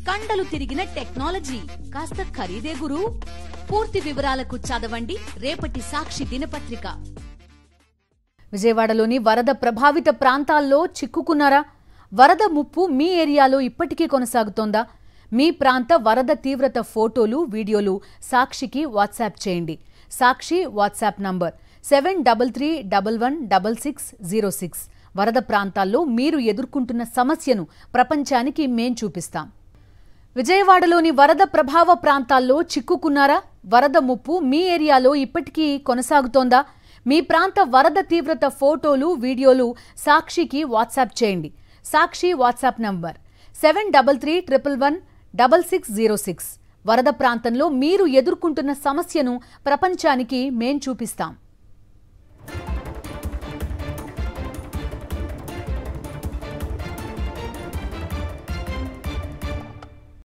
కండలు తిరిగిన టెక్నాలజీ కాస్త ఖరీదే గురు. పూర్తి వివరాలకు చదవండి రేపటి సాక్షి దినపత్రిక. విజయవాడలోని వరద ప్రభావిత ప్రాంతాల్లో చిక్కుకున్నారా? వరద ముప్పు మీ ఏరియాలో ఇప్పటికీ కొనసాగుతోందా? మీ ప్రాంత వరద తీవ్రత ఫోటోలు, వీడియోలు సాక్షికి వాట్సాప్ చేయండి. సాక్షి వాట్సాప్ నంబర్ 7331116606. వరద ప్రాంతాల్లో మీరు ఎదుర్కొంటున్న సమస్యను ప్రపంచానికి మేం చూపిస్తాం. విజయవాడలోని వరద ప్రభావ ప్రాంతాల్లో చిక్కుకున్నారా? వరద ముప్పు మీ ఏరియాలో ఇప్పటికీ కొనసాగుతోందా? మీ ప్రాంత వరద తీవ్రత ఫోటోలు, వీడియోలు సాక్షికి వాట్సాప్ చేయండి. సాక్షి వాట్సాప్ నంబర్ 7331116606. వరద ప్రాంతంలో మీరు ఎదుర్కొంటున్న సమస్యను ప్రపంచానికి మేం చూపిస్తాం.